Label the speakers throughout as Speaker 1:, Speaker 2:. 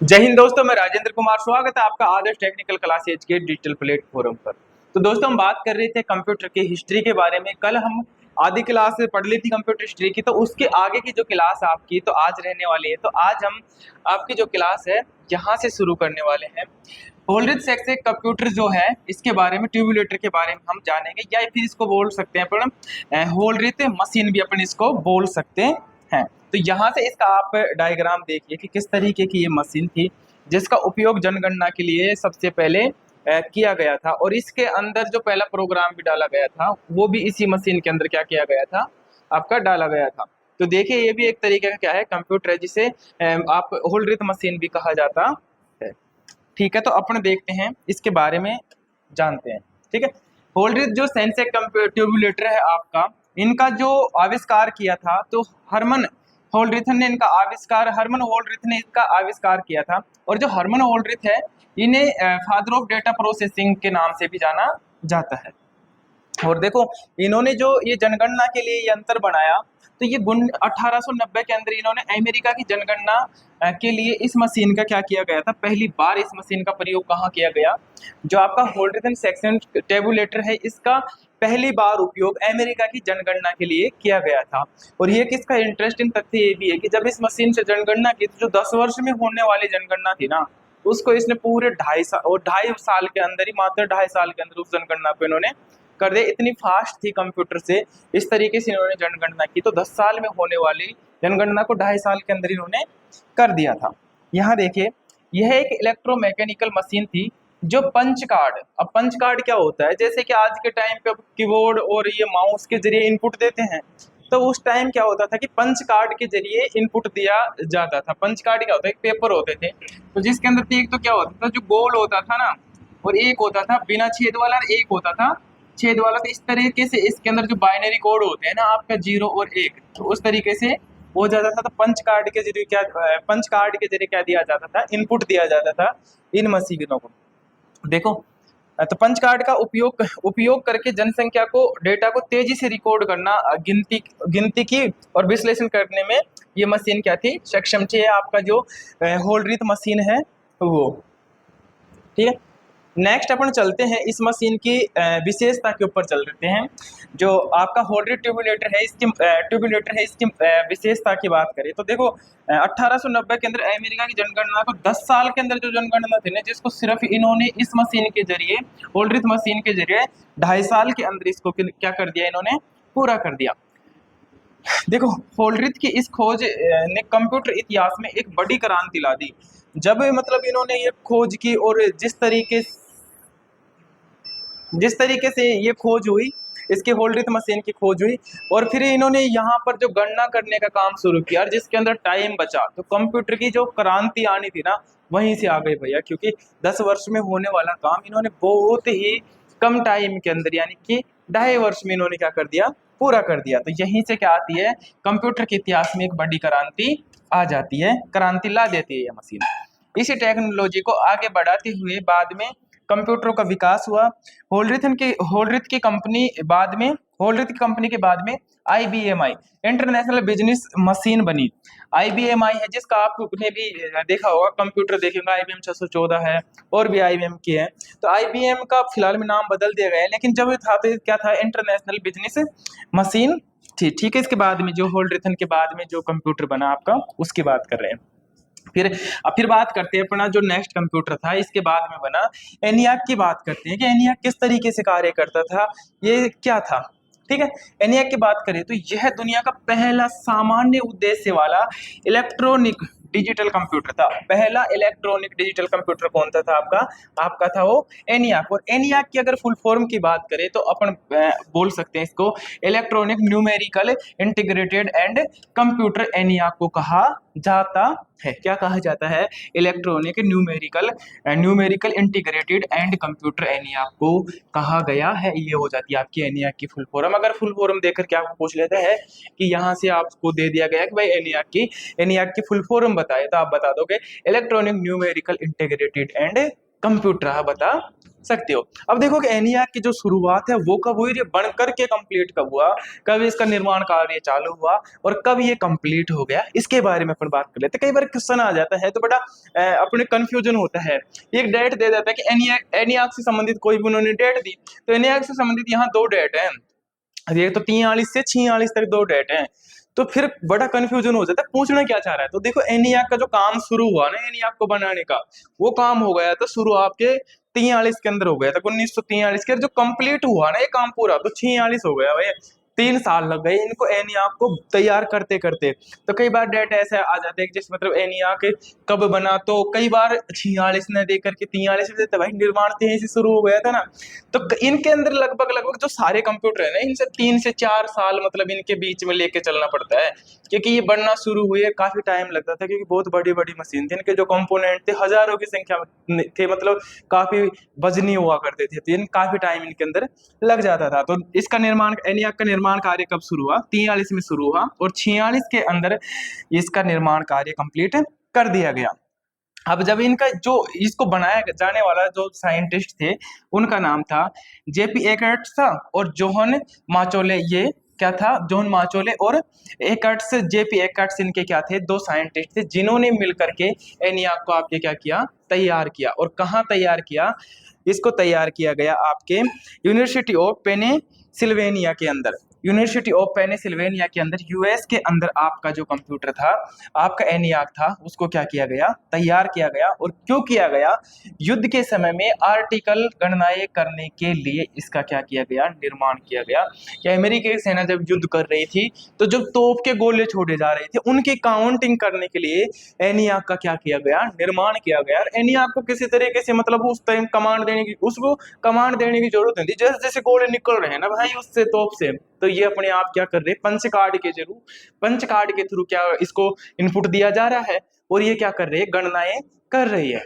Speaker 1: जय हिंद दोस्तों, मैं राजेंद्र कुमार। स्वागत है आपका आदर्श टेक्निकल क्लास एज के डिजिटल प्लेटफॉर्म पर। तो दोस्तों, हम बात कर रहे थे कंप्यूटर की हिस्ट्री के बारे में। कल हम आधी क्लास पढ़ ली थी कंप्यूटर हिस्ट्री की, तो उसके आगे की जो क्लास आपकी तो आज रहने वाली है। तो आज हम आपकी जो क्लास है यहाँ से शुरू करने वाले हैं। होल्ड्रिथ सेक्स एक कंप्यूटर जो है, इसके बारे में, ट्यूबुलेटर के बारे में हम जानेंगे, या फिर इसको बोल सकते हैं अपन होल्ड्रिथ मशीन भी अपन इसको बोल सकते हैं। तो यहाँ से इसका आप डायग्राम देखिए कि किस तरीके की ये मशीन थी जिसका उपयोग जनगणना के लिए सबसे पहले किया गया था। और इसके अंदर जो पहला प्रोग्राम भी डाला गया था वो भी इसी मशीन के अंदर क्या किया गया था, आपका डाला गया था। तो देखिए, ये भी एक तरीके का क्या है, कंप्यूटर है, जिसे आप होल्ड्रिथ मशीन भी कहा जाता है। ठीक है, तो अपन देखते हैं इसके बारे में, जानते हैं। ठीक है, होल्ड्रिथ जो सेंसेक ट्यूबुलेटर है आपका, इनका जो आविष्कार किया था तो हरमन होल्ड्रिथ ने इनका आविष्कार, हरमन होल्ड्रिथ ने इसका आविष्कार किया था। और जो हरमन होल्ड्रिथ है, इन्हें फादर ऑफ डेटा प्रोसेसिंग के नाम से भी जाना जाता है। और देखो, इन्होंने जो ये जनगणना के लिए यंत्र बनाया, तो ये 1890 के अंदर इन्होंने अमेरिका की जनगणना के लिए इस मशीन का क्या किया गया था, पहली बार इस मशीन का प्रयोग कहाँ किया गया, जो आपका होल्ड्रिथ सेक्शन टेबुलेटर है, इसका पहली बार उपयोग अमेरिका की जनगणना के लिए किया गया था। और ये किसका इंटरेस्टिंग तथ्य ये भी है कि जब इस मशीन से जनगणना की, तो जो 10 वर्ष में होने वाली जनगणना थी ना, उसको इसने पूरे 2.5 साल के अंदर ही, मात्र 2.5 साल के अंदर उस जनगणना को इन्होंने कर दे। इतनी फास्ट थी कंप्यूटर से, इस तरीके से इन्होंने जनगणना की। तो 10 साल में होने वाली जनगणना को 2.5 साल के अंदर इन्होंने कर दिया था। यहाँ देखिए, यह एक इलेक्ट्रोमैकेनिकल मशीन थी जो पंच कार्ड, अब पंच कार्ड क्या होता है, जैसे कि आज के टाइम पे कीबोर्ड और ये माउस के जरिए इनपुट देते हैं, तो उस टाइम क्या होता था कि पंच कार्ड के जरिए इनपुट दिया जाता था। पंच कार्ड क्या होता है, एक पेपर होते थे, तो जिसके अंदर एक तो क्या होता था, जो गोल होता था ना, और एक होता था बिना छेद वाला, और एक होता था छेद वाला। तो इस तरीके से इसके अंदर जो बाइनरी कोड होते हैं ना, आपका 0 और 1, तो उस तरीके से हो जाता था। तो पंच कार्ड के जरिए क्या, पंच कार्ड के जरिए क्या दिया जाता था, इनपुट दिया जाता था इन मशीनों को। देखो, तो पंच कार्ड का उपयोग करके जनसंख्या को, डेटा को तेजी से रिकॉर्ड करना, गिनती की और विश्लेषण करने में ये मशीन क्या थी, सक्षम थी। आपका जो होल्ड्रिथ मशीन है वो। ठीक है, नेक्स्ट अपन चलते हैं इस मशीन की विशेषता के ऊपर चल रहे हैं। जो आपका होल्ड्रिथ ट्यूबुलेटर है, इसकी विशेषता की बात करें तो देखो, 1890 के अंदर अमेरिका की जनगणना को 10 साल के अंदर जो जनगणना थी ना, जिसको सिर्फ इन्होंने इस मशीन के जरिए, होल्ड्रिथ मशीन के जरिए 2.5 साल के अंदर इसको क्या कर दिया, इन्होंने पूरा कर दिया। देखो, होल्ड्रिथ की इस खोज ने कंप्यूटर इतिहास में एक बड़ी क्रांति ला दी। जब मतलब इन्होंने ये खोज की, और जिस तरीके से ये खोज हुई, इसकी होल्ड्रिथ मशीन की खोज हुई, और फिर इन्होंने यहाँ पर जो गणना करने का काम शुरू किया, और जिसके अंदर टाइम बचा, तो कंप्यूटर की जो क्रांति आनी थी ना, वहीं से आ गई भैया। क्योंकि 10 वर्ष में होने वाला काम इन्होंने बहुत ही कम टाइम के अंदर, यानी कि 2.5 वर्ष में इन्होंने क्या कर दिया, पूरा कर दिया। तो यहीं से क्या आती है, कंप्यूटर के इतिहास में एक बड़ी क्रांति आ जाती है, क्रांति ला देती है यह मशीन। इसी टेक्नोलॉजी को आगे बढ़ाते हुए बाद में कंप्यूटरों का विकास हुआ। होल्ड्रिथ की कंपनी के बाद में IBM इंटरनेशनल बिजनेस मशीन बनी। IBM है, जिसका आपने भी देखा होगा, कंप्यूटर देखेंगे, IBM 614 है, और भी IBM की है। तो IBM का फिलहाल में नाम बदल दिया गया है, लेकिन जब था तो क्या था, इंटरनेशनल बिजनेस मशीन थी। ठीक है, इसके बाद में जो होल्ड्रिथ के बाद में जो कंप्यूटर बना आपका, उसकी बात कर रहे हैं। फिर बात करते हैं अपना जो नेक्स्ट कंप्यूटर था, इसके बाद में बना ENIAC की बात करते हैं कि ENIAC किस तरीके से कार्य करता था, ये क्या था। ठीक है, ENIAC की बात करें तो यह दुनिया का पहला सामान्य उद्देश्य वाला इलेक्ट्रॉनिक डिजिटल कंप्यूटर था। पहला इलेक्ट्रॉनिक डिजिटल कंप्यूटर कौन सा था आपका था वो ENIAC। और ENIAC की अगर फुल फॉर्म की बात करें तो अपन बोल सकते हैं इसको electronic numerical integrated and computer ENIAC को कहा जाता है। क्या कहा जाता है, electronic numerical integrated and computer ENIAC को कहा गया है। ये हो जाती है आपकी ENIAC की फुल फॉर्म। अगर फुल फॉर्म देकर के आपको पूछ लेते हैं कि यहाँ से आपको दे दिया गया है कि भाई ENIAC की फुल फॉर्म बताए, तो आप बता दोगे electronic numerical integrated and computer, बता सकते हो। अब देखो कि एनियाक की जो शुरुआत है वो कब हुई, ये बन करके कंप्लीट कब हुआ, कब इसका निर्माण कार्य चालू हुआ और कब ये कंप्लीट हो गया, इसके बारे में अपन बात कर लेते हैं। कई बार क्वेश्चन आ जाता है तो बड़ा अपने कंफ्यूजन होता है। एक डेट दे देता है कि एनियाक से संबंधित कोई भी उन्होंने डेट दी, तो एनियाक से संबंधित यहाँ दो डेट है, ये तो 43 से 46 तक दो डेट हैं। तो फिर बड़ा कंफ्यूजन हो जाता है, पूछना क्या चाह रहा है। तो देखो एनियाक का जो काम शुरू हुआ ना एनियाक को बनाने का, वो काम हो गया था शुरू आपके 43 के अंदर हो गया था, 1943 के। जो कंप्लीट हुआ ना ये काम पूरा तो 46 हो गया भाई। 3 साल लग गए इनको एनियाक को तैयार करते करते। तो कई बार डेट ऐसे आ जाते हैं जैसे मतलब एनियाक कब बना, तो कई बार 46 ने दे करके 43 में देते भाई, निर्माण 23 से शुरू हो गया था ना। तो इनके अंदर लगभग लगभग जो सारे कंप्यूटर है ना, इनसे 3 से 4 साल मतलब इनके बीच में लेके चलना पड़ता है, क्योंकि ये बनना शुरू हुई है काफी टाइम लगता था, क्योंकि बहुत बड़ी बड़ी मशीन थी, इनके जो कंपोनेंट थे हजारों की संख्या में थे, मतलब काफी वजनी हुआ करते थे, तो इन काफी टाइम इनके अंदर लग जाता था। तो इसका निर्माण, एनियाक का निर्माण कार्य कब शुरू हुआ, 43 में शुरू हुआ और 46 के अंदर इसका निर्माण कार्य कंप्लीट कर दिया गया। अब जब इनका जो इसको बनाया जाने वाला जो साइंटिस्ट थे उनका नाम था जेपी एकर्ट्स था और जोहन माचोले, ये क्या था, जोहन माचोले और एकर्ट्स, जेपी एकर्ट्स, इनके क्या थे, दो साइंटिस्ट थे जिन्होंने मिलकर के एनियाक को आपके क्या किया, तैयार किया। और कहाँ तैयार किया, इसको तैयार किया गया आपके यूनिवर्सिटी ऑफ पेनिसिल्वेनिया के अंदर, यूनिवर्सिटी ऑफ पेनिसिल्वेनिया के अंदर, यूएस के अंदर आपका जो कंप्यूटर था, आपका एनियाक था, उसको क्या किया गया, तैयार किया गया। और क्यों किया गया, युद्ध के समय में आर्टिकल गणनाएं करने के लिए इसका क्या किया गया, निर्माण किया गया। कि अमेरिकी सेना जब युद्ध कर रही थी तो जब तोप के गोले छोड़े जा रहे थे उनकी काउंटिंग करने के लिए एनियाक का क्या किया गया, निर्माण किया गया। और एनियाक को किसी तरीके से मतलब उस टाइम कमांड देने की, उसको कमांड देने की जरूरत नहीं थी, जैसे जैसे गोले निकल रहे हैं ना भाई उससे तोप से, तो ये अपने आप क्या कर रहे हैं, पंच कार्ड के थ्रू क्या इसको इनपुट दिया जा रहा है और ये क्या कर रही है, गणनाएं कर रही है।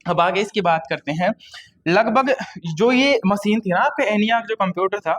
Speaker 1: अब आगे इसकी बात करते हैं। लगभग जो ये मशीन थी ना आपका एनियाक जो कंप्यूटर था,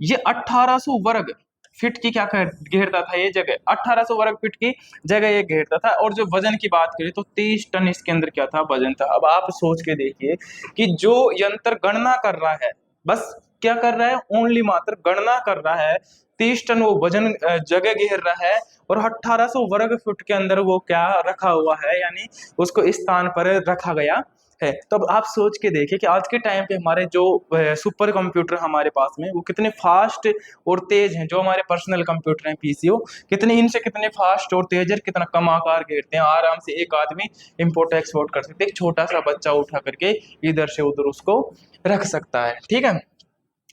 Speaker 1: ये 1800 वर्ग फीट की क्या घेरता था, ये जगह 1800 वर्ग फीट की जगह ये घेरता था। और जो वजन की बात करें तो 30 टन इसके अंदर क्या था, वजन था। अब आप सोच के देखिए कि जो यंत्र गणना कर रहा है, बस क्या कर रहा है, ओनली मात्र गणना कर रहा है, 30 टन वो वजन जगह घेर रहा है और 1800 वर्ग फुट के अंदर वो क्या रखा हुआ है, यानी उसको स्थान पर रखा गया है। तो अब आप सोच के देखिए कि आज के टाइम पे हमारे जो सुपर कंप्यूटर हमारे पास में वो कितने फास्ट और तेज हैं, जो हमारे पर्सनल कंप्यूटर हैं पीसीओ, कितने इनसे कितने फास्ट और तेज है, कितना कम आकार घेरते हैं, आराम से एक आदमी इंपोर्ट एक्सपोर्ट कर सकते हैं, एक छोटा सा बच्चा उठा करके इधर से उधर उसको रख सकता है, ठीक है।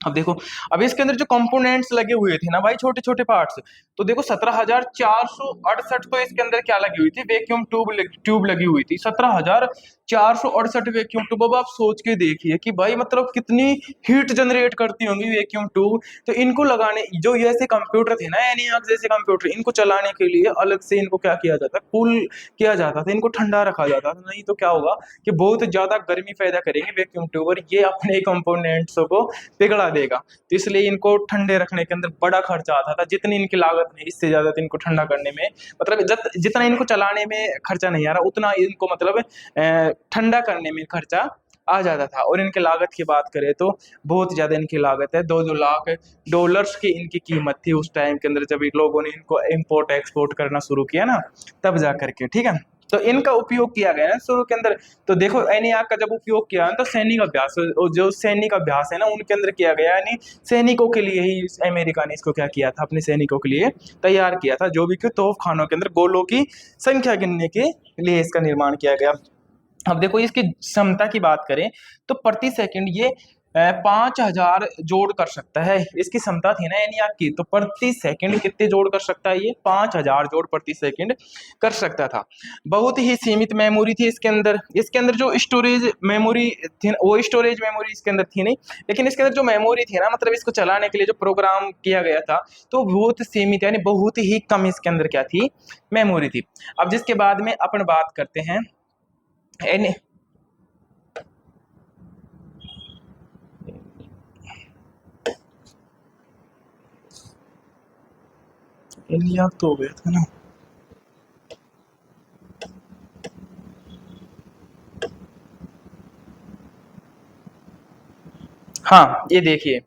Speaker 1: अब देखो, अब इसके अंदर जो कंपोनेंट्स लगे हुए थे ना भाई, छोटे छोटे पार्ट्स, तो देखो 17,468 तो इसके अंदर क्या लगी हुई थी, वैक्यूम ट्यूब लगी हुई थी, 17,468 वैक्यूम ट्यूब। अब आप सोच के देखिए कि भाई मतलब कितनी हीट जनरेट करती होंगी वैक्यूम ट्यूब। तो इनको लगाने, जो ये ऐसे कंप्यूटर थे ना एनियाक जैसे कंप्यूटर, इनको चलाने के लिए अलग से इनको क्या किया जाता, कूल किया जाता था, इनको ठंडा रखा जाता था, नहीं तो क्या होगा कि बहुत ज्यादा गर्मी पैदा करेंगे वैक्यूम ट्यूब और ये अपने कंपोनेंट्स को पिघला देगा। तो इसलिए इनको ठंडे रखने के अंदर बड़ा खर्चा आता था, जितनी इनकी लागत है इससे ज्यादा तो इनको ठंडा करने में, मतलब जितना इनको चलाने में खर्चा नहीं आ रहा उतना इनको मतलब ठंडा करने में खर्चा आ जाता था। और इनके लागत की बात करें तो बहुत ज्यादा इनकी लागत है, 2-2 लाख डॉलर्स की इनकी कीमत थी उस टाइम के अंदर जब इन लोगों ने इनको इम्पोर्ट एक्सपोर्ट करना शुरू किया ना, तब जा करके, ठीक है। तो इनका उपयोग किया गया ना शुरू के अंदर। तो देखो एनियाक का जब उपयोग किया तो सैनिक अभ्यास, जो सैनिक अभ्यास है ना उनके अंदर किया गया, यानी सैनिकों के लिए ही अमेरिका ने इसको क्या किया था, अपने सैनिकों के लिए तैयार किया था, जो भी कि तोप खानों के अंदर गोलों की संख्या गिनने के लिए इसका निर्माण किया गया। अब देखो इसकी क्षमता की बात करें तो प्रति सेकंड ये 5,000 जोड़ कर सकता है, इसकी क्षमता थी ना एनियाक की। तो प्रति सेकंड कितने जोड़ कर सकता है, ये 5,000 जोड़ प्रति सेकंड कर सकता था। बहुत ही सीमित मेमोरी थी इसके अंदर। इसके अंदर जो स्टोरेज मेमोरी थी वो स्टोरेज मेमोरी इसके अंदर थी नहीं, लेकिन इसके अंदर जो मेमोरी थी ना, मतलब इसको चलाने के लिए जो प्रोग्राम किया गया था तो बहुत सीमित, यानी बहुत ही कम इसके अंदर क्या थी, मेमोरी थी। अब जिसके बाद में अपन बात करते हैं एनियाक तो हो गया था ना। हाँ ये देखिए,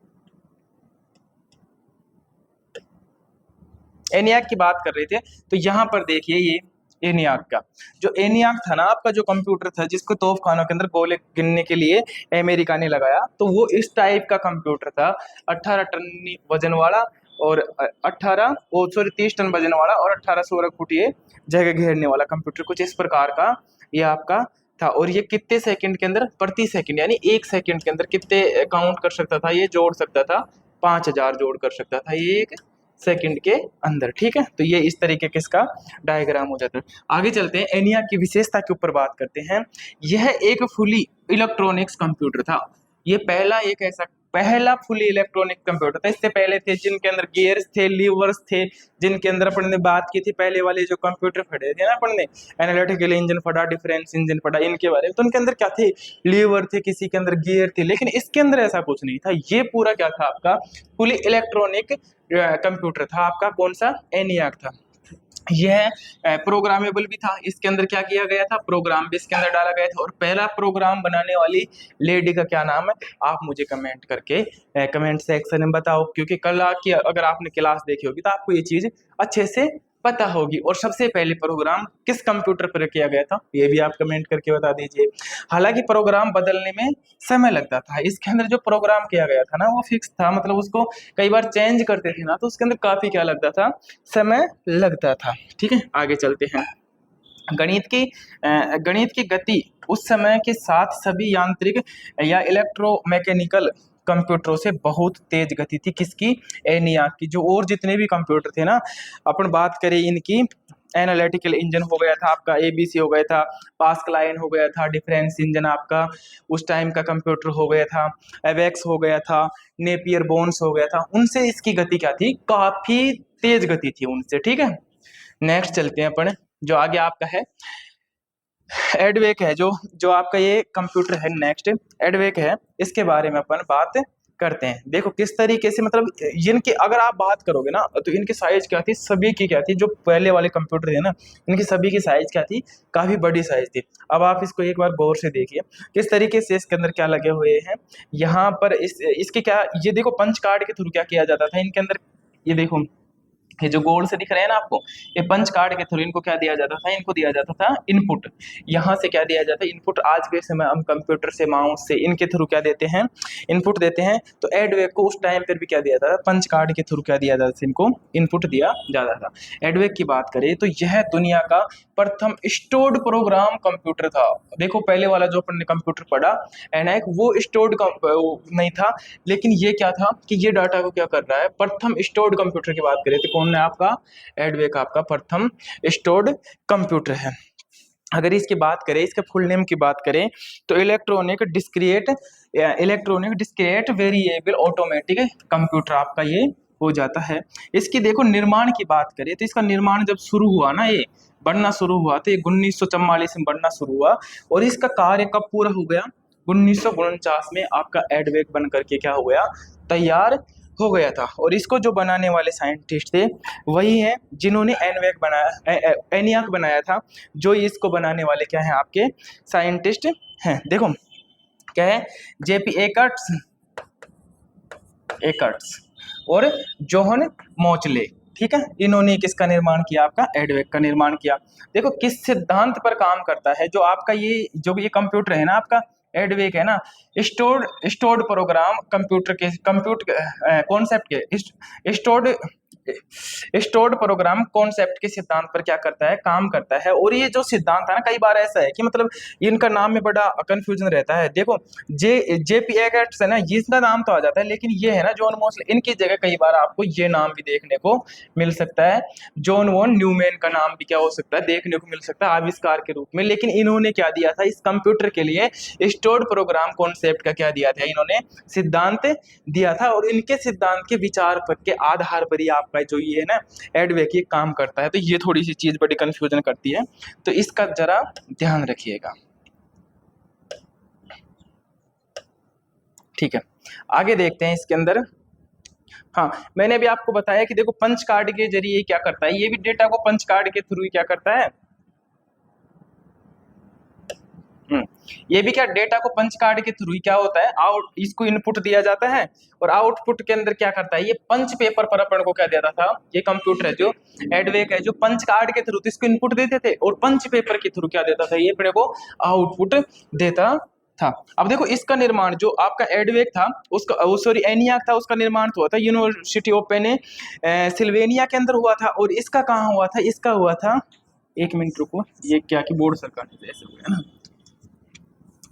Speaker 1: एनियाक की बात कर रहे थे, तो यहाँ पर देखिए ये एनियाक का, जो एनियाक था ना आपका, जो कंप्यूटर था जिसको तोप खानों के अंदर गोले गिनने के लिए अमेरिका ने लगाया, तो वो इस टाइप का कंप्यूटर था, 18 टन वजन वाला, और 18 वो सॉरी 30 टन वजन वाला, और 1800 वर्ग फुट ये जगह घेरने वाला कंप्यूटर, कुछ इस प्रकार का ये आपका था। और ये कितने सेकंड के अंदर, प्रति सेकंड यानी 1 सेकंड के अंदर कितने काउंट कर सकता था, ये जोड़ सकता था, 5000 जोड़ कर सकता था ये 1 सेकंड के अंदर। ठीक है, तो ये इस तरीके के इसका डायग्राम हो जाता है। आगे चलते हैं, एनिया की विशेषता के ऊपर बात करते हैं। यह एक फुली इलेक्ट्रॉनिक्स कंप्यूटर था, ये पहला फुली इलेक्ट्रॉनिक कंप्यूटर था। इससे पहले थे जिनके अंदर गियर्स थे, लीवर्स थे, जिनके अंदर अपन ने बात की थी पहले वाले जो कंप्यूटर पढ़े थे ना अपन ने, एनालिटिकल इंजन पढ़ा, डिफरेंस इंजन पढ़ा, इनके बारे में, तो उनके अंदर क्या थे, लीवर थे, किसी के अंदर गियर थे, लेकिन इसके अंदर ऐसा कुछ नहीं था। ये पूरा क्या था आपका, फुली इलेक्ट्रॉनिक कंप्यूटर था आपका, कौन सा, एनियाक था। यह प्रोग्रामेबल भी था, इसके अंदर क्या किया गया था, प्रोग्राम भी इसके अंदर डाला गया था। और पहला प्रोग्राम बनाने वाली लेडी का क्या नाम है, आप मुझे कमेंट करके कमेंट सेक्शन में बताओ, क्योंकि कल की अगर आपने क्लास देखी होगी तो आपको ये चीज अच्छे से पता होगी। और सबसे पहले प्रोग्राम किस कंप्यूटर पर किया गया था, ये भी आप कमेंट करके बता दीजिए। हालांकि प्रोग्राम बदलने में समय लगता था, इसके अंदर जो प्रोग्राम किया गया था ना वो फिक्स था, मतलब उसको कई बार चेंज करते थे ना, तो उसके अंदर काफी क्या लगता था, समय लगता था। ठीक है, आगे चलते हैं। गणित की गणित की गति उस समय के साथ सभी यांत्रिक या इलेक्ट्रोमैकेनिकल कंप्यूटरों से बहुत तेज गति थी। किसकी, एनियाक की। जो और जितने भी कंप्यूटर थे ना, अपन बात करें इनकी, एनालिटिकल इंजन हो गया था आपका, एबीसी हो गया था, पास्कलाइन हो गया था, डिफरेंस इंजन आपका उस टाइम का कंप्यूटर हो गया था, एवेक्स हो गया था, नेपियर बोन्स हो गया था, उनसे इसकी गति क्या थी, काफी तेज गति थी उनसे। ठीक है, नेक्स्ट चलते हैं अपन, जो आगे आपका है एडवेक है, जो जो आपका ये कंप्यूटर है, नेक्स्ट एडवेक है, इसके बारे में अपन बात करते हैं। देखो किस तरीके से, मतलब इनकी अगर आप बात करोगे ना, तो इनकी साइज क्या थी, सभी की क्या थी, जो पहले वाले कंप्यूटर थे ना, इनकी सभी की साइज क्या थी, काफी बड़ी साइज थी। अब आप इसको एक बार गौर से देखिए किस तरीके से इसके अंदर क्या लगे हुए हैं। यहाँ पर इसके क्या, ये देखो पंच कार्ड के थ्रू क्या किया जाता था इनके अंदर, ये देखो ये जो गोल से दिख रहे हैं ना आपको, ये पंच कार्ड के थ्रू इनको क्या दिया जाता था, इनको दिया जाता था इनपुट। यहाँ से क्या दिया जाता है, इनपुट। आज के समय हम कंप्यूटर से, माउस से, इनके थ्रू क्या देते हैं, इनपुट देते हैं। तो एडवेक को उस टाइम पर भी क्या दिया जाता था, पंच कार्ड के थ्रू क्या दिया जाता था, इनको इनपुट दिया जाता था। एडवेक की बात करें तो यह दुनिया का प्रथम स्टोर्ड प्रोग्राम कंप्यूटर था। देखो पहले वाला जो अपन ने कंप्यूटर पढ़ा एनआईक, वो स्टोर्ड नहीं था, लेकिन ये क्या था कि ये डाटा को क्या कर रहा है, प्रथम स्टोर्ड कंप्यूटर की बात करें तो कौन है आपका, एडवेक आपका प्रथम स्टोर्ड कंप्यूटर है। अगर इसकी बात करें, इसके फुल नेम की बात करें, तो electronic discrete variable automatic computer आपका ये हो जाता है। इसकी देखो निर्माण की बात करें तो इसका निर्माण जब शुरू हुआ ना, ये बनना शुरू हुआ तो ये 1944 में बनना शुरू हुआ, और इसका कार्य कब पूरा हो गया, 1949 में आपका एडवेक बन करके क्या हो गया, तैयार हो गया था। और इसको जो बनाने वाले साइंटिस्ट थे वही हैं जिन्होंने एनवेक बनाया, एनियाक बनाया था। जो इसको बनाने वाले क्या हैं, आपके साइंटिस्ट हैं। देखो क्या है, जेपी एकर्ट्स एकर्ट्स और जोहन मोचले। ठीक है, इन्होंने किसका निर्माण किया, आपका एडवेक का निर्माण किया। देखो किस सिद्धांत पर काम करता है, जो आपका ये कंप्यूटर है ना, आपका एडवेक है ना, स्टोर्ड प्रोग्राम कंप्यूटर के कॉन्सेप्ट के स्टोर्ड प्रोग्राम कॉन्सेप्ट के सिद्धांत पर क्या करता है, काम करता है। और ये जो सिद्धांत है ना, कई बार ऐसा है कि मतलब इनका नाम में बड़ा कंफ्यूजन रहता है। देखो जेपी एगर्ट्स है ना, इसका नाम तो आ जाता है, लेकिन ये है ना जॉन मोस्ले, इनकी जगह कई बार आपको ये नाम भी देखने को मिल सकता है, जॉन वॉन न्यूमैन का नाम भी क्या हो सकता है, देखने को मिल सकता है आविष्कार के रूप में। लेकिन इन्होंने क्या दिया था, इस कंप्यूटर के लिए स्टोर्ड प्रोग्राम कॉन्सेप्ट का क्या दिया था, इन्होंने सिद्धांत दिया था। और इनके सिद्धांत के विचार पर के आधार पर ही आपका जो ये है ना एडवेक ये काम करता है। तो ये थोड़ी सी चीज बड़ी कंफ्यूजन करती है, तो इसका जरा ध्यान रखिएगा। ठीक है, आगे देखते हैं इसके अंदर। हाँ, मैंने भी आपको बताया कि देखो पंच कार्ड के जरिए क्या करता है, ये भी डेटा को पंच कार्ड के थ्रू ही क्या करता है। ये भी क्या डेटा को पंच कार्ड के थ्रू ही क्या होता है, आउट इसको इनपुट दिया जाता है और आउटपुट के अंदर क्या करता है, ये पंच पेपर पर अपन को क्या देता था, ये कंप्यूटर है जो एडवेक है जो पंच कार्ड के थ्रू तो इसको इनपुट देते थे और पंच पेपर के थ्रू क्या देता था, ये अपने को आउटपुट देता था। अब देखो इसका निर्माण जो आपका एडवेक था उसका सॉरी एनियाक था, उसका निर्माण तो हुआ था यूनिवर्सिटी ऑफ सिल्वेनिया के अंदर हुआ था। और इसका कहाँ हुआ था, इसका हुआ था, एक मिनट रुको, ये क्या की बोर्ड सरकार ने ऐसे हुआ है ना,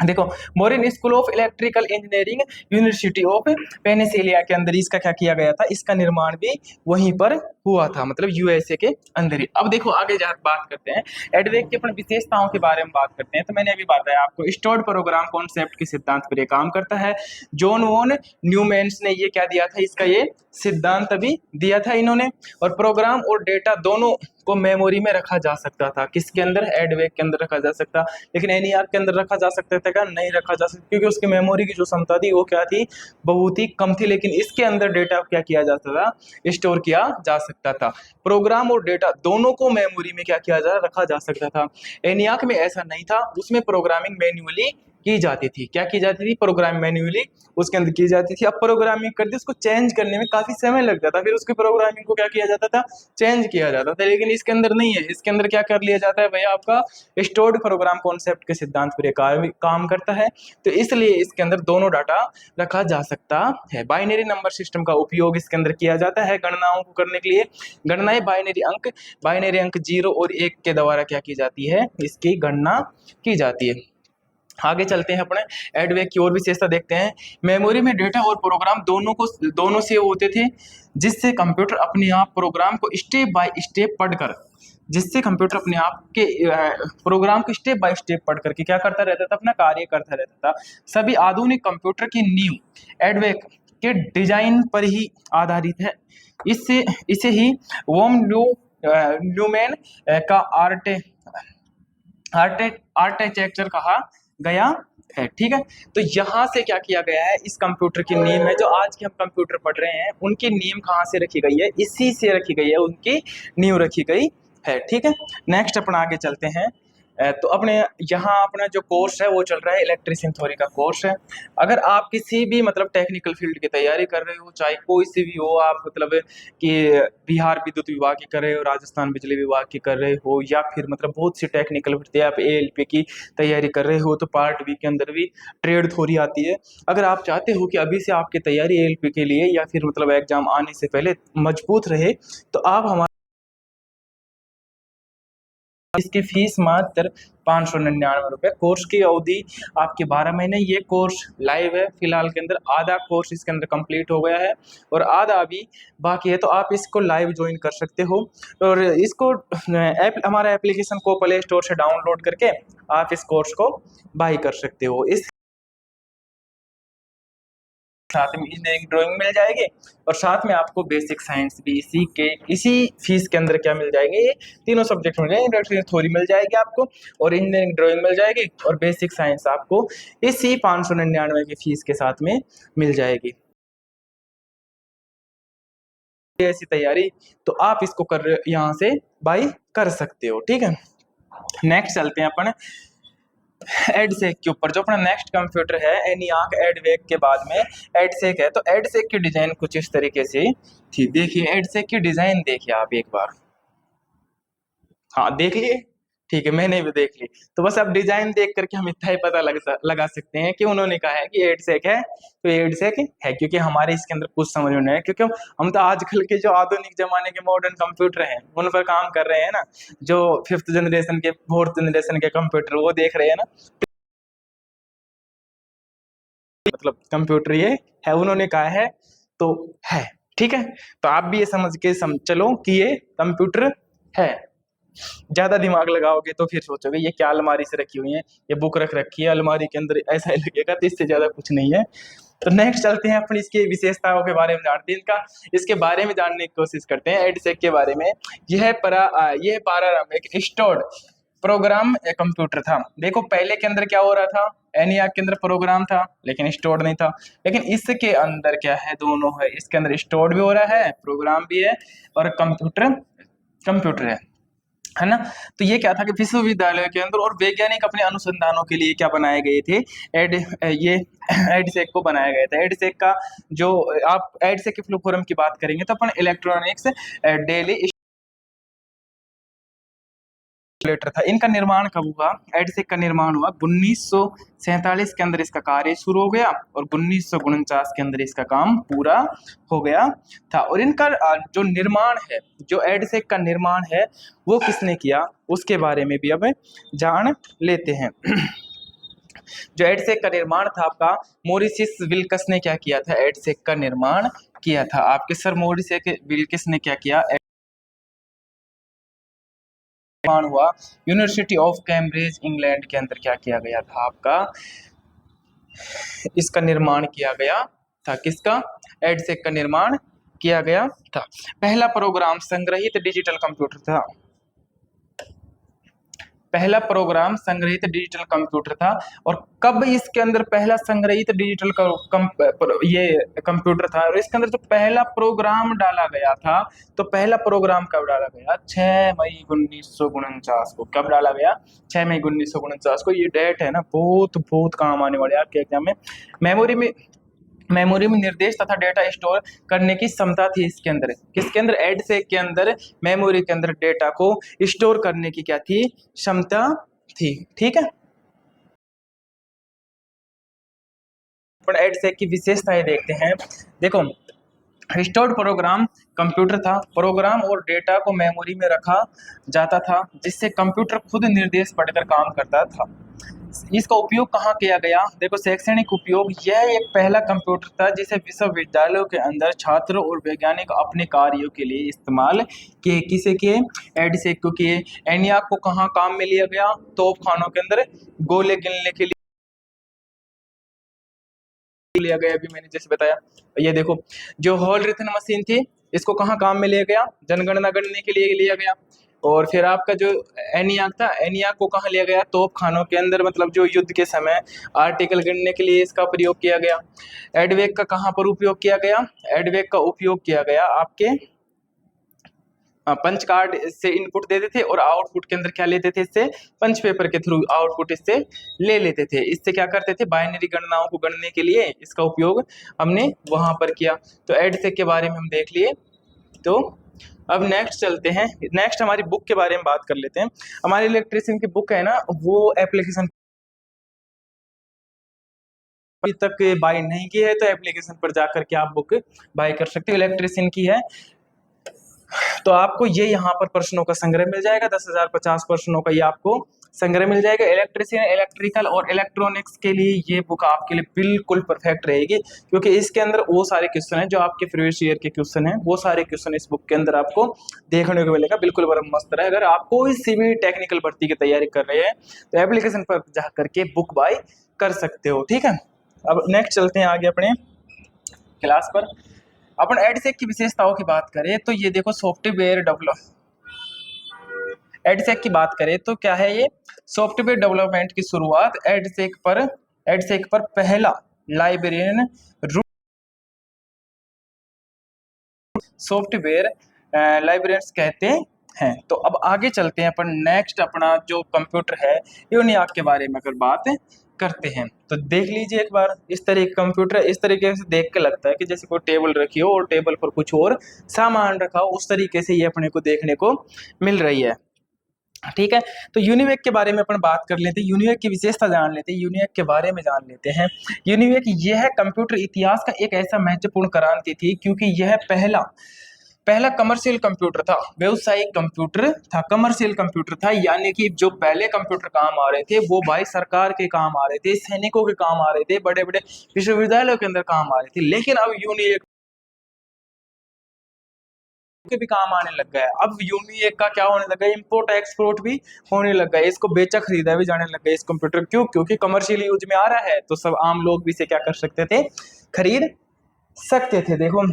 Speaker 1: देखो Moore School of Electrical Engineering University of Pennsylvania के अंदर इसका क्या किया गया था, इसका निर्माण भी वहीं पर हुआ था, मतलब यूएसए के अंदर ही। अब देखो आगे जा बात करते हैं एडवेक की अपन विशेषताओं के बारे में बात करते हैं। तो मैंने अभी बताया आपको स्टोर्ड प्रोग्राम कॉन्सेप्ट के सिद्धांत पर ये काम करता है। जॉन वॉन न्यूमैन्स ने ये क्या दिया था, इसका ये सिद्धांत भी दिया था इन्होंने। और प्रोग्राम और डेटा दोनों को मेमोरी में रखा जा सकता था, किसके अंदर, एडवेक के अंदर रखा जा सकता, लेकिन एनियाक के अंदर रखा जा सकता था क्या, नहीं रखा जा सकता, क्योंकि उसकी मेमोरी की जो क्षमता थी वो क्या थी, बहुत ही कम थी। लेकिन इसके अंदर डेटा क्या किया जाता था, स्टोर किया जा सकता था। प्रोग्राम और डेटा दोनों को मेमोरी में क्या किया जा रखा जा सकता था। एनियाक में ऐसा नहीं था, उसमें प्रोग्रामिंग मैन्युअली की जाती थी। क्या की जाती थी, प्रोग्रामिंग मैन्युअली उसके अंदर की जाती थी। अब प्रोग्रामिंग कर दी, उसको चेंज करने में काफी समय लग जाता, फिर उसकी प्रोग्रामिंग को क्या किया जाता था, चेंज किया जाता था। लेकिन इसके अंदर नहीं है, इसके अंदर क्या कर लिया जाता है भैया, आपका स्टोर्ड प्रोग्राम कॉन्सेप्ट के सिद्धांत पर काम करता है। तो इसलिए इसके अंदर दोनों डाटा रखा जा सकता है। बाइनरी नंबर सिस्टम का उपयोग इसके अंदर किया जाता है गणनाओं को करने के लिए। गणनाएं बाइनरी अंक 0 और 1 के द्वारा क्या की जाती है, इसकी गणना की जाती है। आगे चलते हैं अपने एडवेक की और विशेषता देखते हैं। मेमोरी में डेटा और प्रोग्राम दोनों सेव होते थे, जिससे कंप्यूटर अपने आप प्रोग्राम को स्टेप बाय स्टेप पढ़कर जिससे कंप्यूटर अपने आप के प्रोग्राम को स्टेप बाय स्टेप पढ़ करके क्या करता रहता था, अपना कार्य करता रहता था। सभी आधुनिक कंप्यूटर की नींव एडवेक के डिजाइन पर ही आधारित है। इससे इसे ही वॉन न्यूमैन का आर्किटेक्चर कहा गया है। ठीक है, तो यहाँ से क्या किया गया है, इस कंप्यूटर की नींव में जो आज के हम कंप्यूटर पढ़ रहे हैं उनकी नींव कहाँ से रखी गई है, इसी से रखी गई है, उनकी नींव रखी गई है। ठीक है, नेक्स्ट अपन आगे चलते हैं। तो अपने यहाँ अपना जो कोर्स है वो चल रहा है इलेक्ट्रिशियन थ्योरी का कोर्स है। अगर आप किसी भी मतलब टेक्निकल फील्ड की तैयारी कर रहे हो, चाहे कोई सी भी हो, आप मतलब कि बिहार विद्युत विभाग की कर रहे हो, राजस्थान बिजली विभाग की कर रहे हो, या फिर मतलब बहुत सी टेक्निकल फील्ड आप एएलपी की तैयारी कर रहे हो, तो पार्ट बी के अंदर भी ट्रेड थ्योरी आती है। अगर आप चाहते हो कि अभी से आपकी तैयारी एएलपी के लिए या फिर मतलब एग्जाम आने से पहले मजबूत रहे, तो आप हमारे इसकी फीस मात्र 599 रुपए। कोर्स की अवधि आपके 12 महीने। ये कोर्स लाइव है फिलहाल के अंदर, आधा कोर्स इसके अंदर कंप्लीट हो गया है और आधा अभी बाकी है। तो आप इसको लाइव ज्वाइन कर सकते हो और इसको हमारा एप्लीकेशन को प्ले स्टोर से डाउनलोड करके आप इस कोर्स को बाई कर सकते हो। इस साथ में इंजीनियरिंग ड्राइंग मिल जाएगी और साथ में आपको बेसिक साइंस भी इसी फीस के अंदर क्या मिल जाएंगे, ये तीनों सब्जेक्ट मिल जाएंगे। इंडस्ट्रियल थ्योरी मिल जाएगी आपको और इंजीनियरिंग ड्राइंग मिल जाएगी और बेसिक साइंस आपको इसी 599 की फीस के साथ में मिल जाएगी। ऐसी तैयारी तो आप इसको कर यहाँ से बाई कर सकते हो। ठीक है, नेक्स्ट चलते हैं अपन एडसेक के ऊपर। जो अपना नेक्स्ट कंप्यूटर है एनियाक एडवेक के बाद में एडसेक है। तो एडसेक की डिजाइन कुछ इस तरीके से थी। देखिए एडसेक की डिजाइन देखिए आप एक बार, हाँ देख लिए, ठीक है मैंने भी देख ली। तो बस अब डिजाइन देख करके हम इतना ही पता लगा सकते हैं कि उन्होंने कहा है कि एडसेक है, तो एडसेक है, क्योंकि हमारे इसके अंदर कुछ समझ में नहीं है, क्योंकि हम तो आजकल के जो आधुनिक जमाने के मॉडर्न कंप्यूटर हैं उन पर काम कर रहे हैं ना, जो 5th जनरेशन के 4th जनरेशन के कंप्यूटर वो देख रहे हैं ना, मतलब कंप्यूटर ये है, उन्होंने कहा है तो है। ठीक है, तो आप भी ये समझ के चलो कि ये कंप्यूटर है। ज्यादा दिमाग लगाओगे तो फिर सोचोगे ये क्या अलमारी से रखी हुई है, ये बुक रख रखी है अलमारी के अंदर, ऐसा ही लगेगा। तो इससे ज्यादा कुछ नहीं है। तो नेक्स्ट चलते हैं अपनी इसकी विशेषताओं के बारे में जानते हैं, इसके बारे में जानने की कोशिश करते हैं एडसेक के बारे में। यह पाराराम एक स्टोर्ड प्रोग्राम कंप्यूटर था। देखो पहले के अंदर क्या हो रहा था, एनियाक के अंदर प्रोग्राम था लेकिन स्टोर्ड नहीं था। लेकिन इसके अंदर क्या है, दोनों है, इसके अंदर स्टोर्ड भी हो रहा है, प्रोग्राम भी है और कंप्यूटर है। है ना। तो ये क्या था कि विश्वविद्यालय के अंदर और वैज्ञानिक अपने अनुसंधानों के लिए क्या बनाए गए थे, एड ये एडसेक को बनाया गया था। एडसेक का जो आप एडसेक के फ्लो फोरम की बात करेंगे तो अपन इलेक्ट्रॉनिक्स डेली कैलकुलेटर था। इनका निर्माण कब हुआ, एडसेक का निर्माण हुआ 1947 के अंदर इसका कार्य शुरू हो गया और 1949 के अंदर इसका काम पूरा हो गया था। और इनका जो निर्माण है, जो एडसेक का निर्माण है वो किसने किया, उसके बारे में भी अब जान लेते हैं। जो एडसेक का निर्माण था आपका, मॉरिस विल्कस ने क्या किया था, एडसेक का निर्माण किया था। आपके सर मॉरिस विल्कस ने क्या किया, निर्माण हुआ यूनिवर्सिटी ऑफ कैम्ब्रिज इंग्लैंड के अंदर क्या किया गया था आपका, इसका निर्माण किया गया था। किसका, एडसेक का निर्माण किया गया था। पहला प्रोग्राम संग्रहित डिजिटल कंप्यूटर था। पहला प्रोग्राम संग्रहित डिजिटल कंप्यूटर था। और कब इसके अंदर पहला संग्रहित डिजिटल ये कंप्यूटर था और इसके अंदर जो पहला प्रोग्राम डाला गया था, तो पहला प्रोग्राम कब डाला गया, 6 मई 1949 को। कब डाला गया, 6 मई 1949 को। ये डेट है ना, बहुत बहुत काम आने वाले आपके एग्जाम में। मेमोरी में निर्देश तथा डेटा स्टोर करने की क्षमता थी इसके अंदर। किसके अंदर, एडसेक के अंदर मेमोरी के अंदर डेटा को स्टोर करने की क्या थी, क्षमता थी। ठीक है, पर एडसेक की विशेषताएं देखते हैं। देखो, स्टोर्ड प्रोग्राम कंप्यूटर था। प्रोग्राम और डेटा को मेमोरी में रखा जाता था जिससे कंप्यूटर खुद निर्देश पढ़कर काम करता था। इसका उपयोग कहाँ किया गया, देखो शैक्षणिक उपयोग। यह एक पहला कंप्यूटर था जिसे विश्वविद्यालयों के अंदर छात्र और वैज्ञानिक अपने कार्यों के लिए इस्तेमाल किए। किसे किए, एडसेक को किए। एनियाक को कहाँ काम में लिया गया, तोप खानों के अंदर गोले गिनने के लिए लिया गया। अभी मैंने जैसे बताया, ये देखो जो हॉल रिथन मशीन थी, इसको कहाँ काम में लिया गया, जनगणना गणने के लिए लिया गया। और फिर आपका जो एनियाक था, एनियाक को कहाँ लिया गया, तोप खानों के अंदर, मतलब जो युद्ध के समय आर्टिकल गणने के लिए इसका प्रयोग किया गया। एडवेक का कहाँ पर उपयोग किया गया, एडवेक का उपयोग किया गया आपके पंच कार्ड से इनपुट देते थे और आउटपुट के अंदर क्या लेते थे, इससे पंच पेपर के थ्रू आउटपुट इससे ले लेते थे। इससे क्या करते थे, बाइनरी गणनाओं को गणने के लिए इसका उपयोग हमने वहां पर किया। तो एडसेक के बारे में हम देख लिए। तो अब नेक्स्ट चलते हैं, नेक्स्ट हमारी बुक के बारे में बात कर लेते हैं। हमारी इलेक्ट्रिशियन की बुक है ना, वो एप्लीकेशन अभी तक बाय नहीं की है तो एप्लीकेशन पर जाकर के आप बुक बाय कर सकते हो। इलेक्ट्रिशियन की है तो आपको ये यहाँ पर प्रश्नों का संग्रह मिल जाएगा, 10,050 प्रश्नों का ये आपको संग्रह मिल जाएगा। इलेक्ट्रिशियन, इलेक्ट्रिकल और इलेक्ट्रॉनिक्स के लिए ये बुक आपके लिए बिल्कुल परफेक्ट रहेगी, क्योंकि इसके अंदर वो सारे क्वेश्चन हैं जो आपके प्रीवियस ईयर के क्वेश्चन हैं, वो सारे क्वेश्चन इस बुक के अंदर आपको देखने को मिलेगा। बिल्कुल बड़ा मस्त है। अगर आप कोई सी भी टेक्निकल भर्ती की तैयारी कर रहे हैं तो एप्लीकेशन पर जा करके बुक बाय कर सकते हो। ठीक है, अब नेक्स्ट चलते हैं आगे अपने क्लास पर। अपन एडसेक की विशेषताओं की बात करें तो ये देखो, सॉफ्टवेयर डेवलप, एडसेक की बात करें तो क्या है, ये सॉफ्टवेयर डेवलपमेंट की शुरुआत एडसेक पर पहला लाइब्रेरियन सॉफ्टवेयर लाइब्रेरियंस कहते हैं। तो अब आगे चलते हैं अपन, नेक्स्ट अपना जो कंप्यूटर है यूनियाक के बारे में अगर बात करते हैं तो देख लीजिए एक बार। इस तरह का कंप्यूटर इस तरीके से देख के लगता है कि जैसे कोई टेबल रखी हो और टेबल पर कुछ और सामान रखा हो, उस तरीके से ये अपने को देखने को मिल रही है। ठीक है, तो यूनिवेक के बारे में अपन बात कर लेते हैं, यूनिवेक की विशेषता जान लेते हैं, यूनिवेक के बारे में जान लेते हैं। यूनिवेक यह कंप्यूटर इतिहास का एक ऐसा महत्वपूर्ण क्रांति थी क्योंकि यह पहला पहला कमर्शियल कंप्यूटर था, व्यवसायिक कंप्यूटर था, कमर्शियल कंप्यूटर था। यानी कि जो पहले कंप्यूटर काम आ रहे थे वो भाई सरकार के काम आ रहे थे, सैनिकों के काम आ रहे थे, बड़े बड़े विश्वविद्यालयों के अंदर काम आ रहे थे। लेकिन अब यूनिएक के भी काम आने लग गया है। अब यूनिएक का क्या होने लगा है, इंपोर्ट एक्सपोर्ट भी होने लग गया है, इसको बेचा खरीदा भी जाने लग गया इस कंप्यूटर। क्यों, क्योंकि कमर्शियल यूज में आ रहा है तो सब आम लोग भी इसे क्या कर सकते थे, खरीद सकते थे। देखो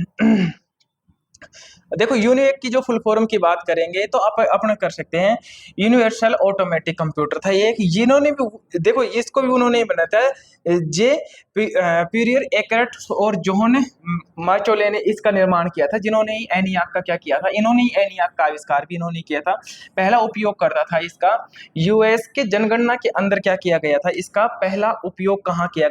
Speaker 1: देखो यूनिवेक की जो फुल फॉर्म की बात करेंगे तो आप अपन कर सकते हैं, यूनिवर्सल ऑटोमेटिक कंप्यूटर था ये, जिन्होंने भी देखो इसको भी उन्होंने ही बनाया था, जे पीरियर एकर्ट और जोहन मार्चोले ने इसका निर्माण किया था, जिन्होंने ही एनियाक का क्या किया था, इन्होंने ही एनियाक का आविष्कार भी इन्होंने किया था। पहला उपयोग करता था इसका यूएस के जनगणना के अंदर क्या किया गया था, इसका पहला उपयोग कहाँ किया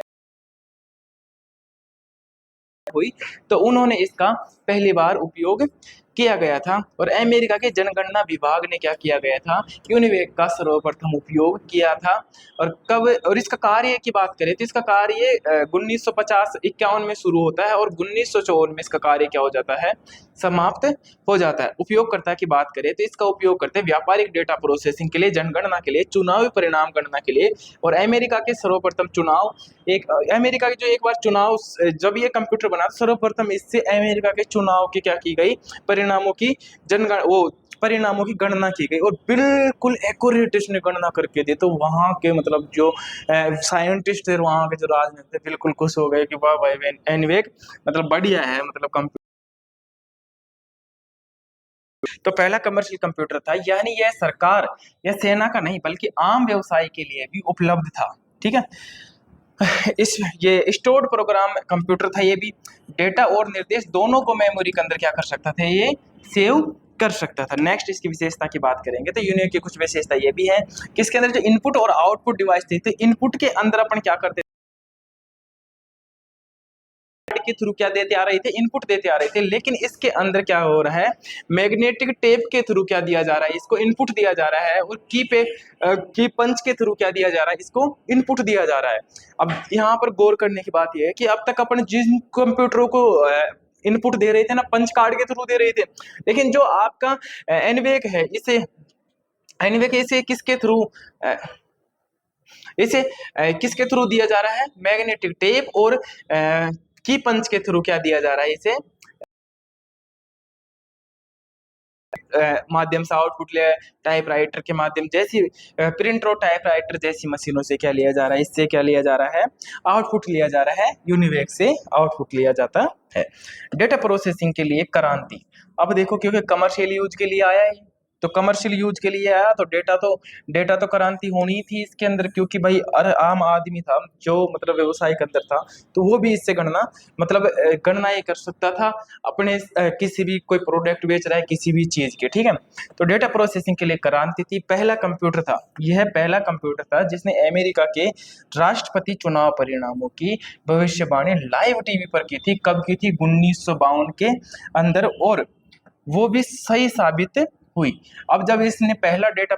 Speaker 1: हुई, तो उन्होंने इसका पहली बार उपयोग किया गया था। और अमेरिका के जनगणना विभाग ने क्या किया गया था, यूनिवेक का सर्वप्रथम उपयोग किया था। और कब, और इसका कार्य की बात करें तो इसका कार्य 1950-51 में शुरू होता है और 1954 में इसका कार्य क्या हो जाता है, समाप्त हो जाता है। उपयोगकर्ता की बात करें तो इसका उपयोग करते हैं व्यापारिक डेटा प्रोसेसिंग के लिए, जनगणना के लिए, चुनावी परिणाम गणना के लिए। और अमेरिका के सर्वप्रथम चुनाव, एक अमेरिका के जो एक बार चुनाव, जब ये कंप्यूटर बना सर्वप्रथम इससे अमेरिका के चुनाव की क्या की गई, परिणामों की जनगण वो परिणामों की गणना की गई और बिल्कुल एक्यूरेट इसने गणना करके दी। तो वहां के मतलब जो साइंटिस्ट थे, वहां के जो राजनेता थे, बिल्कुल खुश हो गए कि वाह भाई एनीवेक मतलब बढ़िया है, मतलब कंप्यूटर। तो पहला कमर्शियल कंप्यूटर था, यानी यह सरकार या सेना का नहीं बल्कि आम व्यवसाय के लिए भी उपलब्ध था। ठीक है, इस ये स्टोर्ड प्रोग्राम कंप्यूटर था, ये भी डेटा और निर्देश दोनों को मेमोरी के अंदर क्या कर सकता था, ये सेव कर सकता था। नेक्स्ट इसकी विशेषता की बात करेंगे तो यूनिक की कुछ विशेषता ये भी है कि इसके अंदर जो इनपुट और आउटपुट डिवाइस थी, तो इनपुट के अंदर अपन क्या करते के थ्रू क्या देते आ रहे थे, इनपुट देते आ रहे थे, लेकिन इसके अंदर क्या हो रहा है, मैग्नेटिक टेप के थ्रू क्या दिया जा रहा है, इसको इनपुट दिया जा रहा है। और की पंच के थ्रू क्या दिया जा रहा है, इसको इनपुट दिया जा रहा है। अब यहाँ पर गौर करने की बात यह है कि अब तक अपन जिन कंप्यूटरों को इनपुट दे रहे थे ना, पंच कार्ड के थ्रू दे रहे थे, लेकिन जो आपका एनवेक है, इसे किसके थ्रू इसे किसके थ्रू दिया जा रहा है, मैग्नेटिक टेप और की पंच के थ्रू क्या दिया जा रहा है, इसे माध्यम से आउटपुट लिया, टाइपराइटर के माध्यम जैसी प्रिंटर और टाइपराइटर जैसी मशीनों से क्या लिया जा रहा है, इससे क्या लिया जा रहा है, आउटपुट लिया जा रहा है, यूनिवेक से आउटपुट लिया जाता है। डेटा प्रोसेसिंग के लिए क्रांति। अब देखो क्योंकि कमर्शियल यूज के लिए आया है, तो कमर्शियल यूज के लिए आया तो डेटा तो क्रांति होनी थी इसके अंदर, क्योंकि भाई आम आदमी था जो मतलब व्यवसाय के अंदर था, तो वो भी इससे गणना मतलब गणना ये कर सकता था अपने किसी भी कोई प्रोडक्ट बेच रहा है किसी भी चीज के। ठीक है, तो डेटा प्रोसेसिंग के लिए क्रांति थी। पहला कंप्यूटर था, यह पहला कंप्यूटर था जिसने अमेरिका के राष्ट्रपति चुनाव परिणामों की भविष्यवाणी लाइव टीवी पर की थी। कब की थी, 1952 के अंदर, और वो भी सही साबित हुई। अब जब इसने पहला डेटा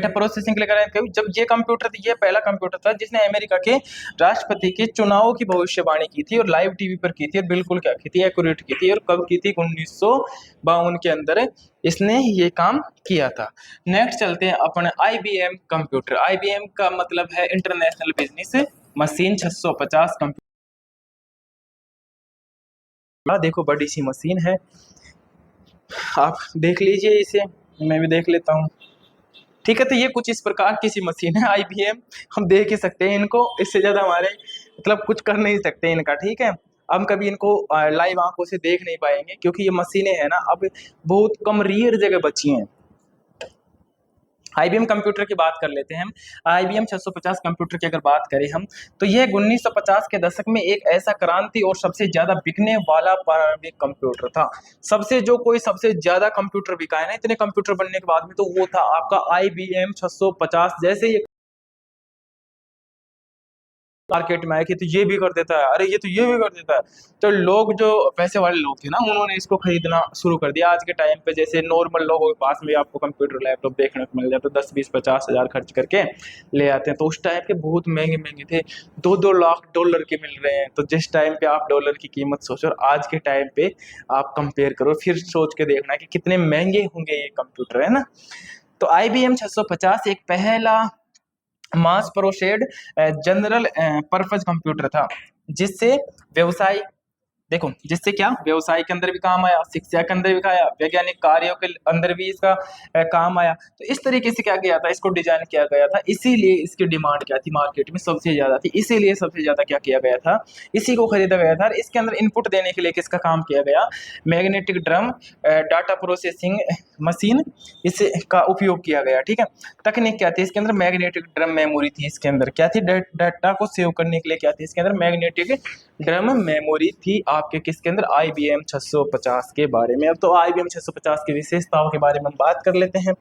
Speaker 1: प्रोसेसिंग के लिए कराया, जब ये कंप्यूटर ये पहला कंप्यूटर था जिसने अमेरिका के राष्ट्रपति के चुनावों की भविष्यवाणी की थी और लाइव टीवी पर की थी, और बिल्कुल क्या की थी, एक्यूरेट की थी। और कब की थी, 1952 के अंदर इसने ये काम किया था। नेक्स्ट चलते हैं अपन IBM कंप्यूटर। IBM का मतलब है इंटरनेशनल बिजनेस मशीन 650 कंप्यूटर। देखो बड़ी सी मशीन है, आप देख लीजिए इसे, मैं भी देख लेता हूँ। ठीक है, तो ये कुछ इस प्रकार की सी मशीन है IBM, हम देख ही सकते हैं इनको, इससे ज्यादा हमारे मतलब कुछ कर नहीं सकते इनका। ठीक है, हम कभी इनको लाइव आंखों से देख नहीं पाएंगे क्योंकि ये मशीनें हैं ना अब बहुत कम रेयर जगह बची हैं। IBM कंप्यूटर की बात कर लेते हैं हम। IBM 650 कंप्यूटर की अगर बात करें हम, तो यह 1950 के दशक में एक ऐसा क्रांति और सबसे ज्यादा बिकने वाला प्रारंभिक कंप्यूटर था। सबसे ज्यादा कंप्यूटर बिका है ना इतने कंप्यूटर बनने के बाद में, तो वो था आपका IBM 650। जैसे ये मार्केट में आया कि तो ये भी कर देता है, अरे ये तो ये भी कर देता है, तो लोग जो पैसे वाले लोग थे ना उन्होंने इसको खरीदना शुरू कर दिया। आज के टाइम पे जैसे नॉर्मल लोगों के पास में आपको कंप्यूटर लैपटॉप देखने को मिल जाता है, 10-20-50 हज़ार खर्च करके ले आते हैं, तो उस टाइम पे बहुत महंगे महंगे थे, 2-2 लाख डॉलर के मिल रहे हैं। तो जिस टाइम पे आप डॉलर की कीमत सोचो और आज के टाइम पे आप कंपेयर करो, फिर सोच के देखना कि कितने महंगे होंगे ये कंप्यूटर, है ना। तो IBM 650 एक पहला मास प्रोसेस्ड जनरल पर्पज कंप्यूटर था जिससे व्यवसाय देखो जिससे क्या व्यवसाय के अंदर भी काम आया, शिक्षा के अंदर भी आया, वैज्ञानिक कार्यों के अंदर भी इसका काम आया। तो इस तरीके से क्या किया था, इसको डिजाइन किया गया था, इसीलिए इसकी डिमांड क्या थी मार्केट में सबसे ज्यादा थी, इसीलिए सबसे ज्यादा क्या किया गया था, इसी को खरीदा गया था। और इसके अंदर इनपुट देने के लिए किसका काम किया गया, magnetic drum data processing machine, इसे का उपयोग किया गया। ठीक है, तकनीक क्या थी इसके अंदर, मैग्नेटिक ड्रम मेमोरी थी, इसके अंदर क्या थी, डाटा को सेव करने के लिए क्या थी इसके अंदर, मैग्नेटिक ड्रम मेमोरी थी आपके किसके अंदर, IBM 650 के बारे में। अब तो IBM 650 की विशेषताओं के बारे में हम बात कर लेते हैं।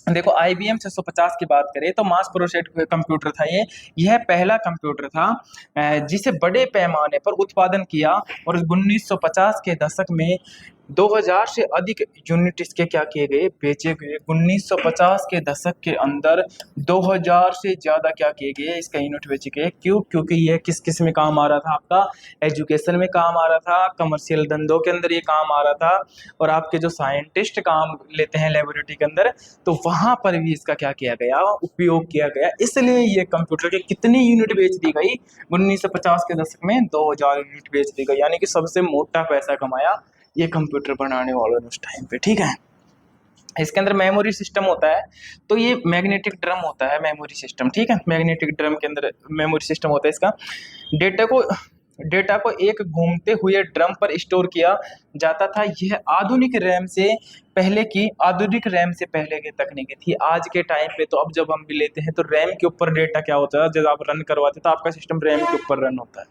Speaker 1: देखो IBM 650 की बात करें तो मास प्रोसेस्ड कंप्यूटर था ये, यह पहला कंप्यूटर था जिसे बड़े पैमाने पर उत्पादन किया, और 1950 के दशक में 2000 से अधिक यूनिट इसके क्या किए गए, बेचे गए। 1950 के दशक के अंदर 2000 से ज्यादा क्या किए गए, इसका यूनिट बेचे गए। क्यों, क्योंकि ये किस किस में काम आ रहा था, आपका एजुकेशन में काम आ रहा था, कमर्शियल धंधों के अंदर ये काम आ रहा था, और आपके जो साइंटिस्ट काम लेते हैं लेबोरेटरी के अंदर, तो वहां पर भी इसका क्या किया गया, उपयोग किया गया। इसलिए ये कंप्यूटर के कितनी यूनिट बेच दी गई 1950 के दशक में, 2000 यूनिट बेच दी गई, यानी कि सबसे मोटा पैसा कमाया ये कंप्यूटर बनाने वालों ने उस टाइम पे। ठीक है, इसके अंदर मेमोरी सिस्टम होता है, तो ये मैग्नेटिक ड्रम होता है मेमोरी सिस्टम। ठीक है, मैग्नेटिक ड्रम के अंदर मेमोरी सिस्टम होता है इसका। डेटा को एक घूमते हुए ड्रम पर स्टोर किया जाता था। यह आधुनिक रैम से पहले की तकनीकी थी। आज के टाइम पे तो अब जब हम भी लेते हैं तो रैम के ऊपर डेटा क्या होता है, जब आप रन करवाते तो आपका सिस्टम रैम के ऊपर रन होता है।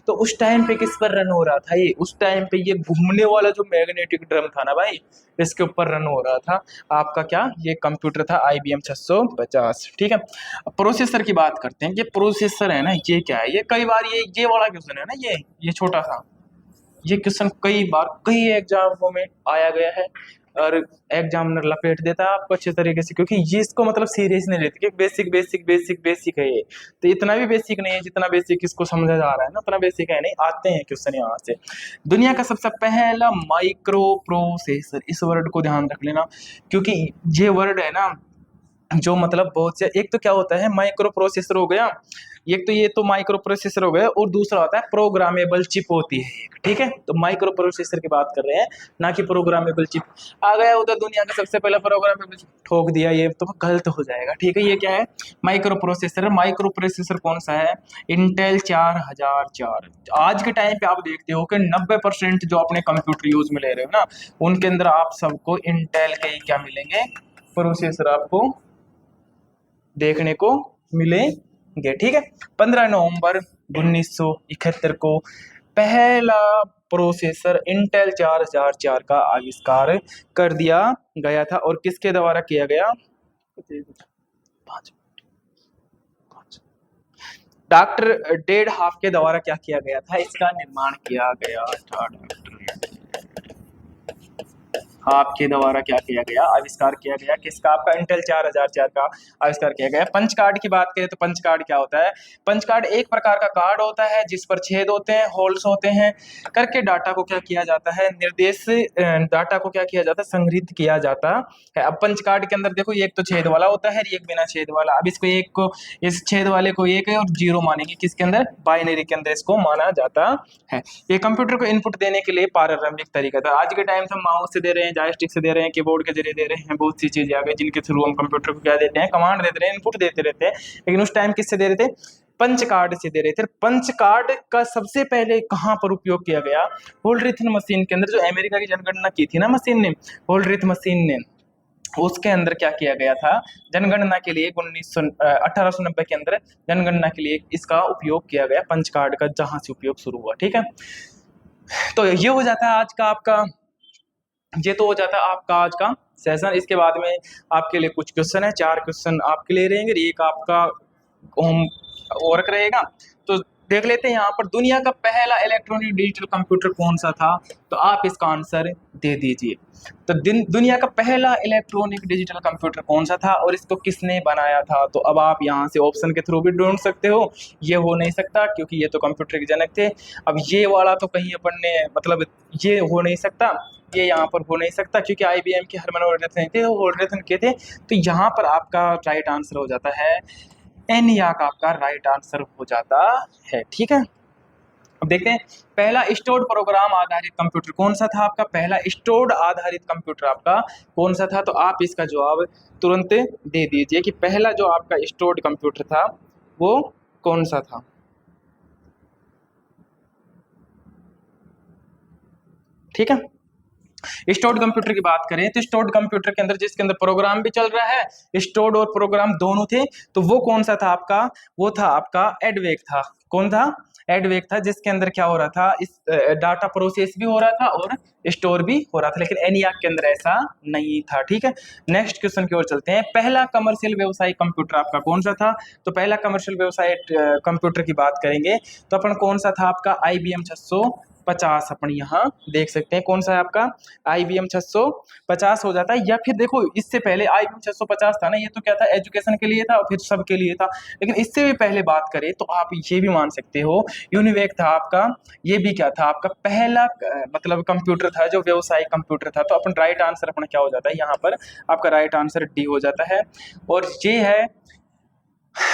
Speaker 1: तो उस टाइम पे किस पर रन हो रहा था ये, उस टाइम पे ये घूमने वाला जो मैग्नेटिक ड्रम था ना भाई, इसके ऊपर रन हो रहा था आपका क्या, ये कंप्यूटर था IBM 650। ठीक है, प्रोसेसर की बात करते हैं। ये प्रोसेसर है ना, ये क्या है, ये कई बार ये वाला क्वेश्चन है ना, ये छोटा सा, ये क्वेश्चन कई बार कई एग्जामों में आया गया है, और एग्जामिनर लपेट देता है आपको अच्छे तरीके से, क्योंकि ये इसको मतलब सीरियस नहीं लेते कि बेसिक बेसिक बेसिक बेसिक है ये, तो इतना भी बेसिक नहीं है जितना बेसिक इसको समझा जा रहा है ना, उतना बेसिक है नहीं। आते हैं क्वेश्चन यहाँ से। दुनिया का सबसे पहला माइक्रो प्रोसेसर, इस वर्ड को ध्यान रख लेना, क्योंकि ये वर्ड है ना जो मतलब बहुत से, एक तो क्या होता है माइक्रो प्रोसेसर हो गया, एक तो ये तो माइक्रो प्रोसेसर हो गया, और दूसरा होता है प्रोग्रामेबल चिप होती है एक। ठीक है, तो माइक्रो प्रोसेसर की बात कर रहे हैं, ना कि प्रोग्रामेबल चिप। आ गया उधर दुनिया का सबसे पहला प्रोग्रामेबल चिप, ठोक दिया, ये तो गलत हो जाएगा। ठीक है, ये क्या है, माइक्रो प्रोसेसर। माइक्रो प्रोसेसर कौन सा है, इंटेल 4004। आज के टाइम पे आप देखते हो कि 90% जो अपने कंप्यूटर यूज में ले रहे हो ना, उनके अंदर आप सबको इंटेल के ही क्या मिलेंगे, प्रोसेसर आपको देखने को मिलेंगे। ठीक है, 15 नवंबर 1971 को पहला प्रोसेसर इंटेल 4004 का आविष्कार कर दिया गया था, और किसके द्वारा किया गया, डॉक्टर डेड हाफ के द्वारा क्या किया गया था, इसका निर्माण किया गया था। आपके द्वारा क्या किया गया, आविष्कार किया गया, किसका, आपका इंटेल 4004 का आविष्कार किया गया। पंच कार्ड की बात करें तो पंच कार्ड क्या होता है, पंच कार्ड एक प्रकार का कार्ड होता है जिस पर छेद होते हैं, होल्स होते हैं, करके डाटा को क्या किया जाता है, निर्देश डाटा को क्या किया जाता है, संग्रहित किया जाता है। अब पंच कार्ड के अंदर देखो, एक तो छेद वाला होता है, एक बिना छेद वाला। अब इसको एक को, इस छेद वाले को एक है और जीरो मानेंगे, किसके अंदर, बाइनरी के अंदर इसको माना जाता है। ये कंप्यूटर को इनपुट देने के लिए पारंपरिक तरीका था। आज के टाइम से माउस से दे रहे हैं, जॉयस्टिक से दे रहे हैं, कीबोर्ड के जरिए दे रहे हैं, बहुत सी चीजें आ गई जिनके थ्रू हम कंप्यूटर को क्या देते हैं, कमांड देते रहे, इनपुट देते रहते हैं। लेकिन उस टाइम किससे दे रहे थे, पंच कार्ड से दे रहे थे। पंच कार्ड का सबसे पहले कहां पर उपयोग किया गया, होल्ड्रिथन मशीन के अंदर, जो अमेरिका की जनगणना की थी ना मशीन ने, होल्ड्रिथ मशीन ने, उसके अंदर क्या किया गया था, जनगणना के लिए 1890 के अंदर जनगणना के लिए इसका उपयोग किया गया, पंच कार्ड का, जहां से उपयोग शुरू हुआ। ठीक है, तो ये हो जाता है आज का आपका, ये तो हो जाता है आपका आज का सेशन। इसके बाद में आपके लिए कुछ क्वेश्चन है, 4 क्वेश्चन आपके लिए रहेंगे, एक आपका होम वर्क रहेगा। तो देख लेते हैं यहाँ पर, दुनिया का पहला इलेक्ट्रॉनिक डिजिटल कंप्यूटर कौन सा था, तो आप इसका आंसर दे दीजिए। तो दुनिया का पहला इलेक्ट्रॉनिक डिजिटल कंप्यूटर कौन सा था और इसको किसने बनाया था, तो अब आप यहाँ से ऑप्शन के थ्रू भी ढूंढ सकते हो। ये हो नहीं सकता क्योंकि ये तो कंप्यूटर के जनक थे। अब ये वाला तो कहीं अपन ने मतलब ये हो नहीं सकता, ये यहाँ पर हो नहीं सकता क्योंकि IBM के हरमन होल्डेथन थे, वो होल्डेथन के थे। तो यहाँ पर आपका राइट आंसर हो जाता है एनियाक, आपका राइट आंसर हो जाता है। ठीक है, अब देखते हैं पहला स्टोर्ड प्रोग्राम आधारित कंप्यूटर कौन सा था आपका, पहला स्टोर्ड आधारित कंप्यूटर आपका कौन सा था। तो आप इसका जवाब तुरंत दे दीजिए कि पहला जो आपका स्टोर्ड कंप्यूटर था वो कौन सा था। ठीक है, स्टोर्ड कंप्यूटर की बात करें तो स्टोर्ड कंप्यूटर के अंदर जिसके अंदर प्रोग्राम भी चल रहा है, स्टोर्ड और प्रोग्राम दोनों थे, तो वो कौन सा था आपका, वो था आपका एडवेक था। कौन था, एडवेक था, जिसके अंदर क्या हो रहा था, इस डाटा प्रोसेस भी हो रहा था और स्टोर भी हो रहा था, लेकिन एनियाक के अंदर ऐसा नहीं था। ठीक है, नेक्स्ट क्वेश्चन की ओर चलते हैं। पहला कमर्शियल व्यवसायिक कंप्यूटर आपका कौन सा था। तो पहला कमर्शियल व्यवसायिक कंप्यूटर की बात करेंगे तो अपन कौन सा था आपका, IBM 650 अपन यहाँ देख सकते हैं कौन सा है आपका, IBM 650 हो जाता है। या फिर देखो इससे पहले IBM 650 था ना, ये तो क्या था, एजुकेशन के लिए था और फिर सबके लिए था। लेकिन इससे भी पहले बात करें तो आप ये भी मान सकते हो यूनिवेक था आपका, ये भी क्या था आपका पहला मतलब कंप्यूटर था जो व्यवसायिक कंप्यूटर था। तो अपन राइट आंसर अपना क्या हो जाता है यहाँ पर, आपका राइट आंसर डी हो जाता है। और ये है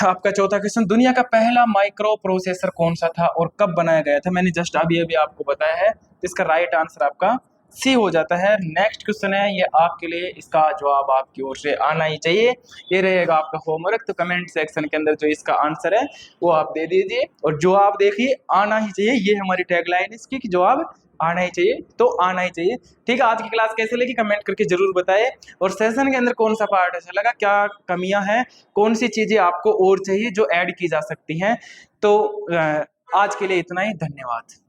Speaker 1: आपका चौथा क्वेश्चन, दुनिया का पहला माइक्रो प्रोसेसर कौन सा था और कब बनाया गया था। मैंने जस्ट अभी अभी आपको बताया है, इसका राइट आंसर आपका सी हो जाता है। नेक्स्ट क्वेश्चन है ये आपके लिए, इसका जवाब आपकी ओर से आना ही चाहिए, ये रहेगा आपका होमवर्क। तो कमेंट सेक्शन के अंदर जो इसका आंसर है वो आप दे दीजिए, और जवाब देखिए आना ही चाहिए, ये हमारी टैगलाइन इसकी कि जवाब आना ही चाहिए, तो आना ही चाहिए। ठीक है, आज की क्लास कैसे लगी कमेंट करके जरूर बताएं, और सेशन के अंदर कौन सा पार्ट अच्छा लगा, क्या कमियां हैं, कौन सी चीजें आपको और चाहिए जो ऐड की जा सकती हैं। तो आज के लिए इतना ही, धन्यवाद।